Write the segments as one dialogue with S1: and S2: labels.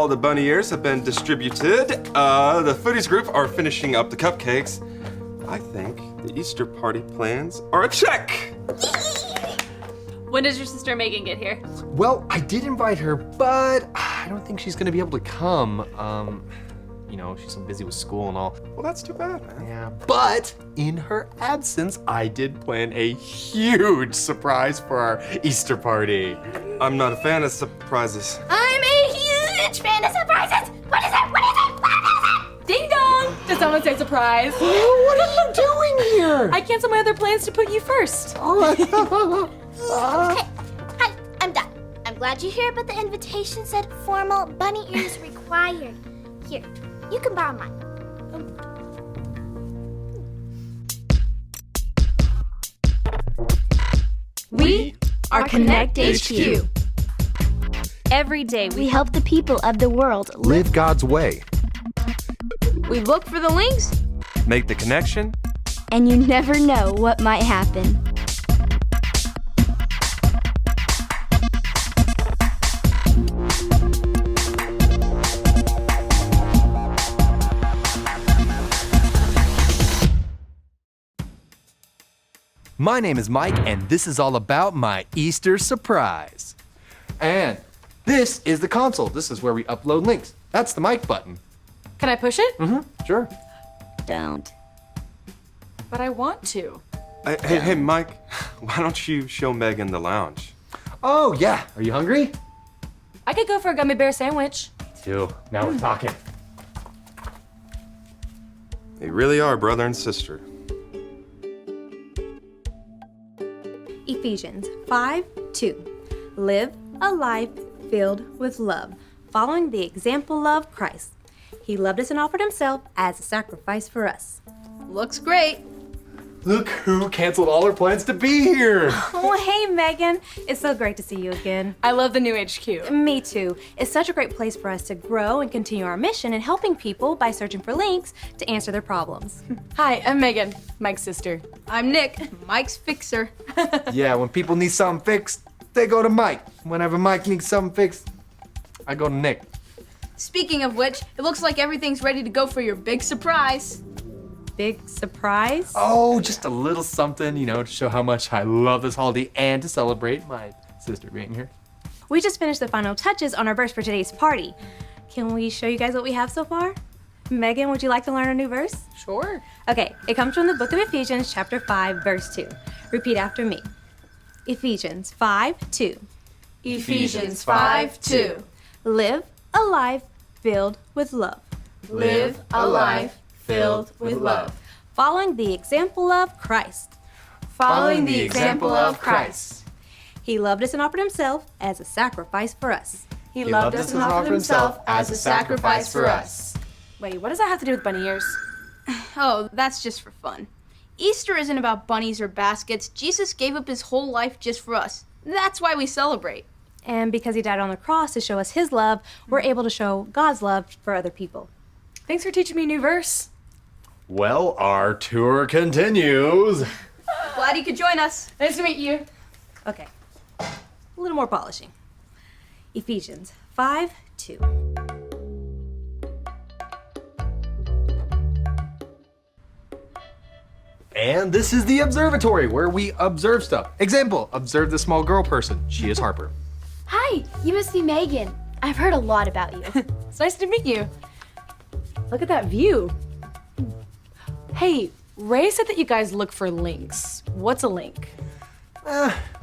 S1: the bunny ears have been distributed. The foodies group are finishing up the cupcakes. I think the Easter party plans are a check.
S2: When does your sister Megan get here?
S3: Well, I did invite her, but I don't think she's gonna be able to come. You know, she's so busy with school and all.
S1: Well, that's too bad, man.
S3: Yeah, but in her absence, I did plan a huge surprise for our Easter party.
S1: I'm not a fan of surprises.
S4: I'm a huge fan of surprises. What is it? What is it? What is it?
S2: Ding dong! Did someone say surprise?
S3: What are you doing here?
S2: I canceled my other plans to put you first.
S4: Okay, I'm done. I'm glad you're here, but the invitation said formal bunny ears required. Here, you can borrow mine.
S2: We are Connect HQ. Every day
S4: We help the people of the world
S3: Live God's way.
S2: we look for the links.
S1: Make the connection.
S4: and you never know what might happen.
S3: My name is Mike, and this is all about my Easter surprise. And this is the console. This is where we upload links. That's the mic button.
S2: Can I push it?
S3: Sure.
S4: Don't.
S2: But I want to.
S1: Hey, Mike, why don't you show Megan the lounge?
S3: Oh, yeah. Are you hungry?
S2: I could go for a gummy bear sandwich.
S3: Too. Now we're talking.
S1: They really are brother and sister.
S5: Ephesians 5:2. Live a life filled with love, following the example of Christ. He loved us and offered himself as a sacrifice for us.
S2: Looks great.
S3: Look who canceled all our plans to be here.
S5: Oh, hey, Megan. It's so great to see you again.
S2: I love the new HQ.
S5: Me too. It's such a great place for us to grow and continue our mission in helping people by searching for links to answer their problems.
S2: Hi, I'm Megan, Mike's sister. I'm Nick, Mike's fixer.
S3: Yeah, when people need something fixed, they go to Mike. Whenever Mike needs something fixed, I go to Nick.
S6: Speaking of which, it looks like everything's ready to go for your big surprise.
S5: Big surprise?
S3: Oh, just a little something, to show how much I love this holiday and to celebrate my sister being here.
S5: We just finished the final touches on our verse for today's party. Can we show you guys what we have so far? Megan, would you like to learn a new verse?
S2: Sure.
S5: Okay, it comes from the book of Ephesians, chapter 5, verse 2. Repeat after me. Ephesians 5:2.
S6: Ephesians 5:2.
S5: Live a life filled with love,
S6: Live a life filled with love.
S5: following the example of Christ.
S6: Following the example of Christ.
S5: He loved us and offered himself as a sacrifice for us.
S6: He loved us and offered himself as a sacrifice for us.
S2: Wait, what does that have to do with bunny ears?
S6: Oh, that's just for fun. Easter isn't about bunnies or baskets. Jesus gave up his whole life just for us. That's why we celebrate.
S5: And because he died on the cross to show us his love, we're able to show God's love for other people.
S2: Thanks for teaching me a new verse.
S3: Well, our tour continues.
S6: Glad you could join us.
S2: Nice to meet you.
S5: Okay, a little more polishing. Ephesians 5:2.
S3: And this is the observatory where we observe stuff. Example, observe the small girl person. She is Harper.
S4: Hi, you must be Megan. I've heard a lot about you.
S2: It's nice to meet you. Look at that view. Hey, Ray said that you guys look for links. What's a link?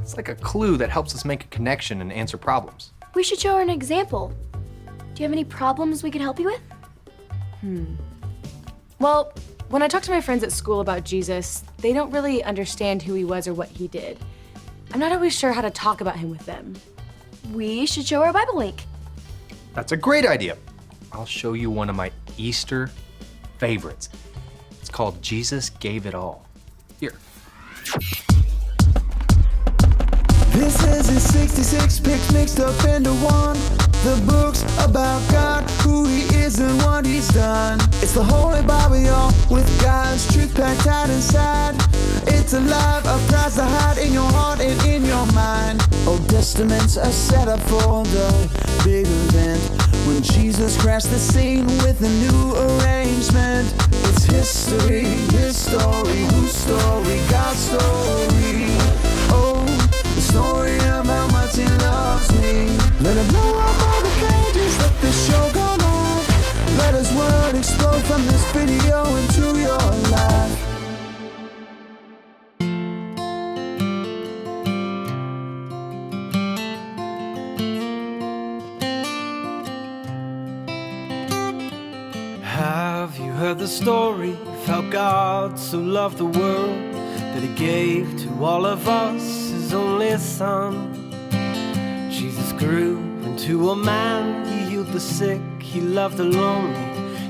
S3: It's like a clue that helps us make a connection and answer problems.
S4: We should show her an example. Do you have any problems we could help you with?
S2: Well, when I talk to my friends at school about Jesus, they don't really understand who he was or what he did. I'm not always sure how to talk about him with them.
S4: We should show her a Bible link.
S3: That's a great idea. I'll show you one of my Easter favorites. It's called Jesus Gave It All. Here.
S7: This is his 66 pics mixed up into one. The book's about God, who he is and what he's done. It's the Holy Bible, y'all, with God's truth packed tight inside. It's alive, a prize to hide in your heart and in your mind. Old Testaments are set up for the big event. when Jesus crashed the scene with a new arrangement. It's history, his story, whose story, God's story. Oh, the story of how much he loves me. Let it blow up all the pages, let this show go on. Let his word explode from this video into your life.
S8: Have you heard the story of how God so loved the world that he gave to all of us his only son? Jesus grew into a man, he healed the sick, he loved the lonely,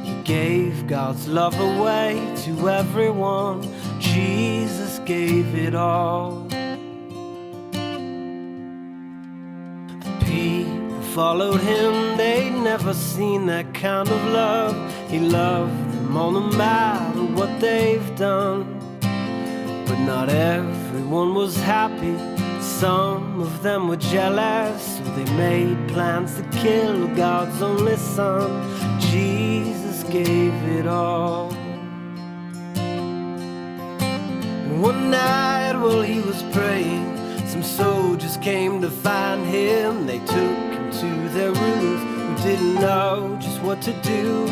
S8: he gave God's love away to everyone. Jesus gave it all. The people followed him, they'd never seen that kind of love. He loved them all no matter what they've done. But not everyone was happy. Some of them were jealous, so they made plans to kill God's only son. Jesus gave it all. And one night while he was praying, some soldiers came to find him. They took him to their rulers who didn't know just what to do.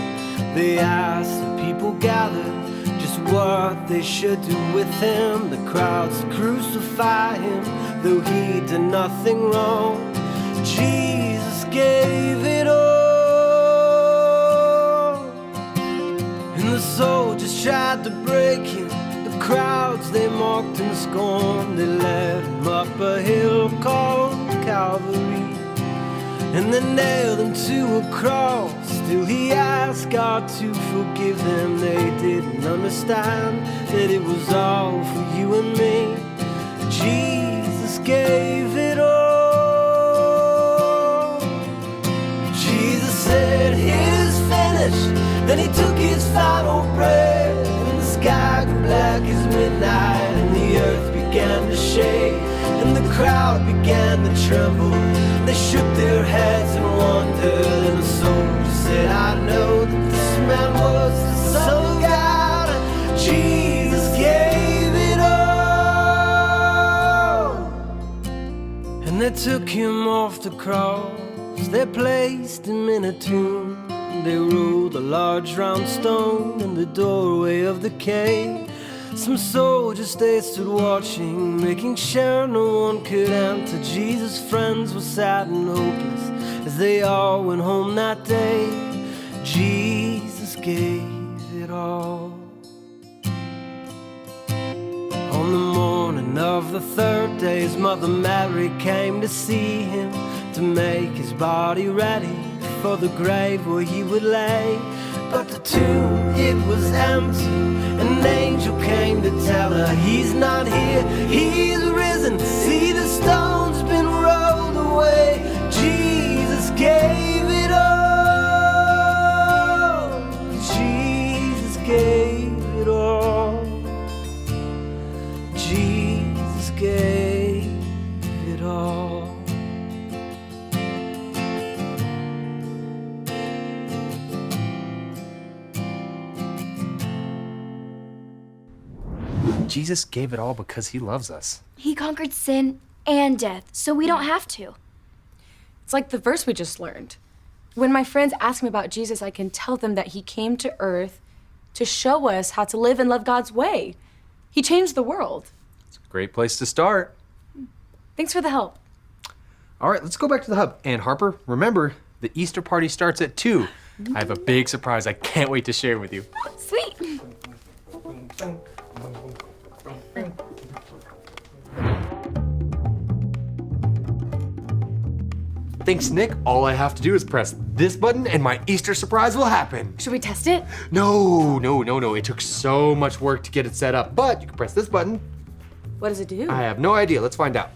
S8: They asked the people gathered just what they should do with him. The crowds crucify him, though he did nothing wrong. Jesus gave it all. And the soldiers tried to break him. The crowds, they mocked and scorned. They led him up a hill called Calvary, and they nailed him to a cross. Still he asked God to forgive them. They didn't understand that it was all for you and me. Jesus gave it all. Jesus said, "It is finished." Then he took his final breath, and the sky grew black as midnight, and the earth began to shake, and the crowd began to tremble. They shook their heads and wondered, and the soldier said, "I know that this man was the Son of God." Jesus gave it all. And they took him off the cross. They placed him in a tomb. They rolled a large round stone in the doorway of the cave. Some soldiers, they stood watching, making sure no one could enter. Jesus' friends were sad and hopeless as they all went home that day. Jesus gave it all. On the morning of the third day, his mother Mary came to see him, to make his body ready for the grave where he would lay. But the tomb, it was empty. An angel came to tell her, "He's not here, he's risen. See, the stone's been rolled away." Jesus gave it all. Jesus gave it all. Jesus gave it all.
S3: Jesus gave it all because he loves us.
S4: He conquered sin and death, so we don't have to.
S2: It's like the verse we just learned. When my friends ask me about Jesus, I can tell them that he came to earth to show us how to live and love God's way. He changed the world.
S3: It's a great place to start.
S2: Thanks for the help.
S3: All right, let's go back to the hub. And Harper, remember, the Easter party starts at 2. I have a big surprise I can't wait to share with you.
S2: Sweet.
S3: Thanks, Nick. All I have to do is press this button and my Easter surprise will happen.
S2: Should we test it?
S3: No. It took so much work to get it set up, but you can press this button.
S2: What does it do?
S3: I have no idea. Let's find out.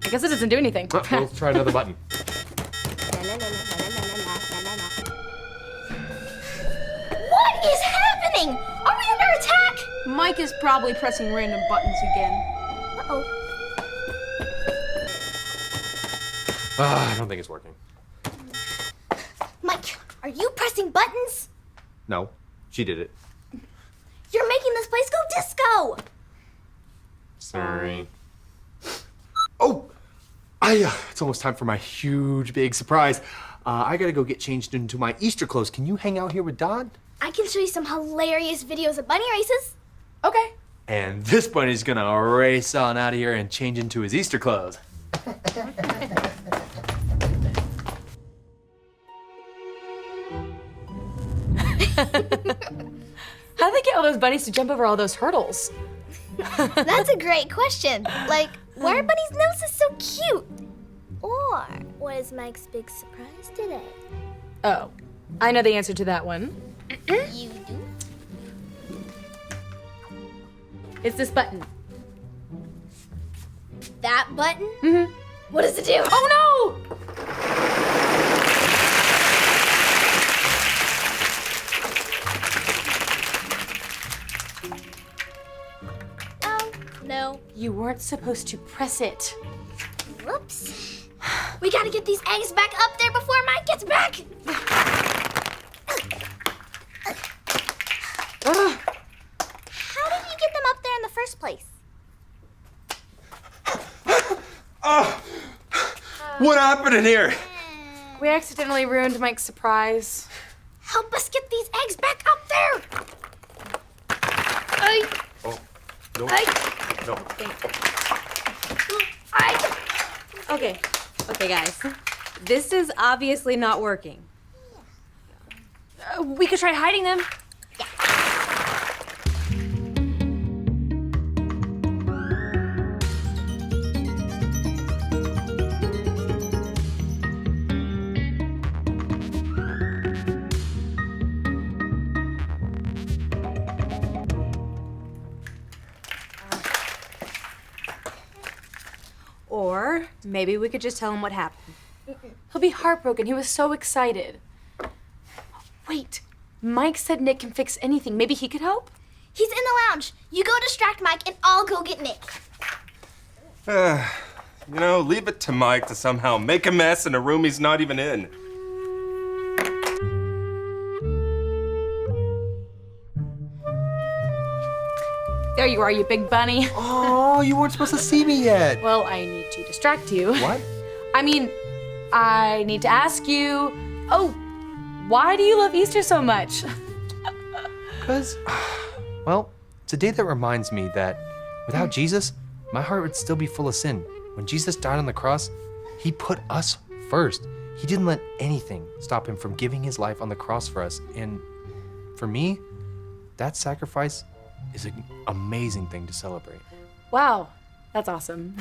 S2: I guess it doesn't do anything.
S3: Let's try another button.
S4: What is happening? Are we under attack?
S6: Mike is probably pressing random buttons again.
S4: Uh-oh.
S3: I don't think it's working.
S4: Mike, are you pressing buttons?
S3: No, she did it.
S4: You're making this place go disco!
S3: Sorry. Oh! It's almost time for my huge, big surprise. I gotta go get changed into my Easter clothes. Can you hang out here with Don?
S4: I can show you some hilarious videos of bunny races.
S2: Okay.
S3: And this bunny's gonna race on out of here and change into his Easter clothes.
S2: How did they get all those bunnies to jump over all those hurdles?
S4: That's a great question. Like, why are bunnies' noses so cute? Or what is Mike's big surprise today?
S2: Oh, I know the answer to that one.
S4: You do?
S2: It's this button.
S4: That button? Mm-hmm. What does it do?
S2: Oh no!
S4: Oh, no.
S2: You weren't supposed to press it.
S4: Whoops. We gotta get these eggs back up there before Mike gets back. How did you get them up there in the first place?
S1: What happened in here?
S2: We accidentally ruined Mike's surprise.
S4: Help us get these eggs back up there.
S1: Oh, no.
S4: Ay.
S1: No.
S4: Ay.
S5: Okay, guys. This is obviously not working.
S2: We could try hiding them.
S5: Or maybe we could just tell him what happened.
S2: He'll be heartbroken. He was so excited. Wait, Mike said Nick can fix anything. Maybe he could help?
S4: He's in the lounge. You go distract Mike and I'll go get Nick.
S1: Leave it to Mike to somehow make a mess in a room he's not even in.
S2: There you are, you big bunny.
S3: Oh, you weren't supposed to see me yet.
S2: Well, I need to distract you.
S3: What?
S2: I mean, I need to ask you, why do you love Easter so much?
S3: Because, well, it's a day that reminds me that without Jesus, my heart would still be full of sin. When Jesus died on the cross, he put us first. He didn't let anything stop him from giving his life on the cross for us. And for me, that sacrifice is an amazing thing to celebrate.
S2: Wow, that's awesome.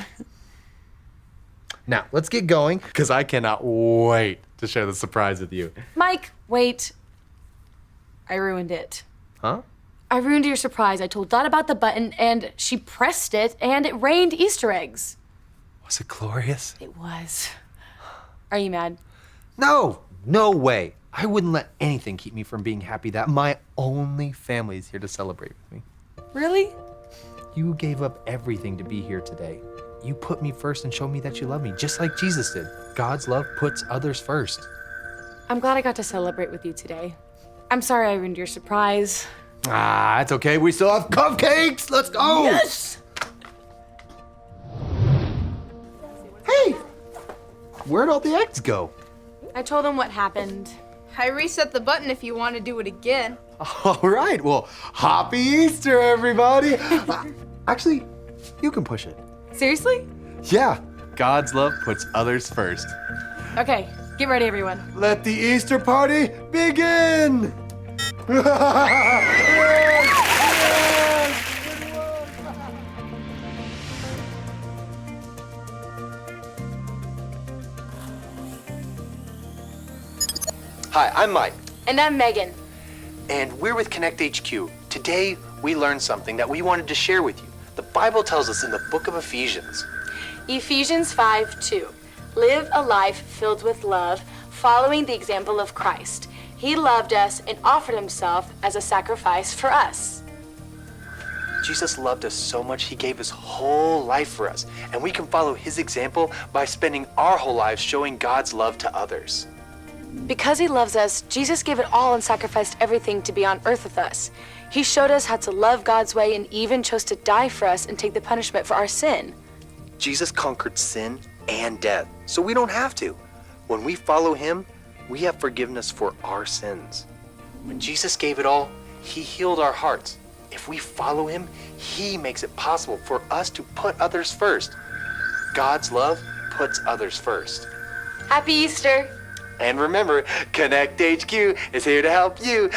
S3: Now, let's get going, because I cannot wait to share the surprise with you.
S2: Mike, wait. I ruined it.
S3: Huh?
S2: I ruined your surprise. I told Dot about the button, and she pressed it, and it rained Easter eggs.
S3: Was it glorious?
S2: It was. Are you mad?
S3: No way. I wouldn't let anything keep me from being happy that my only family is here to celebrate with me.
S2: Really?
S3: You gave up everything to be here today. You put me first and showed me that you love me, just like Jesus did. God's love puts others first.
S2: I'm glad I got to celebrate with you today. I'm sorry I ruined your surprise.
S3: Ah, it's okay. We still have cupcakes. Let's go.
S2: Yes!
S3: Hey, where'd all the eggs go?
S2: I told him what happened.
S6: I reset the button if you want to do it again.
S3: All right. Well, happy Easter, everybody. Actually, you can push it.
S2: Seriously?
S3: Yeah, God's love puts others first.
S2: Okay, get ready, everyone.
S3: Let the Easter party begin! Hi, I'm Mike,
S2: And I'm Megan.
S3: and we're with Connect HQ. Today, we learned something that we wanted to share with you. The Bible tells us in the book of Ephesians.
S2: Ephesians 5:2. Live a life filled with love, following the example of Christ. He loved us and offered himself as a sacrifice for us.
S3: Jesus loved us so much, he gave his whole life for us. And we can follow his example by spending our whole lives showing God's love to others.
S2: Because he loves us, Jesus gave it all and sacrificed everything to be on earth with us. He showed us how to love God's way and even chose to die for us and take the punishment for our sin.
S3: Jesus conquered sin and death, so we don't have to. When we follow him, we have forgiveness for our sins. When Jesus gave it all, he healed our hearts. If we follow him, he makes it possible for us to put others first. God's love puts others first.
S2: Happy Easter!
S3: And remember, Connect HQ is here to help you.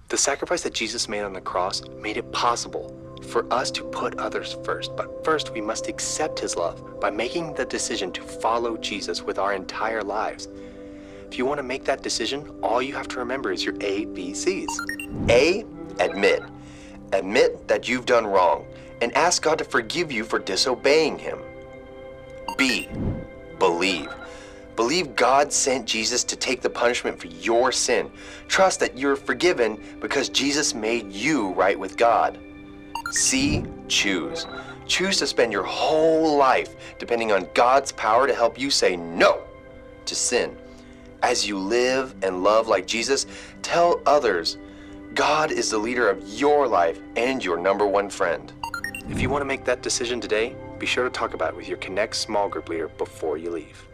S3: The sacrifice that Jesus made on the cross made it possible for us to put others first. But first, we must accept his love by making the decision to follow Jesus with our entire lives. If you want to make that decision, all you have to remember is your ABCs. A, admit. Admit that you've done wrong and ask God to forgive you for disobeying him. B, believe. Believe God sent Jesus to take the punishment for your sin. Trust that you're forgiven because Jesus made you right with God. C, choose. Choose to spend your whole life depending on God's power to help you say no to sin. As you live and love like Jesus, tell others God is the leader of your life and your number one friend. If you want to make that decision today, be sure to talk about it with your Connect small group leader before you leave.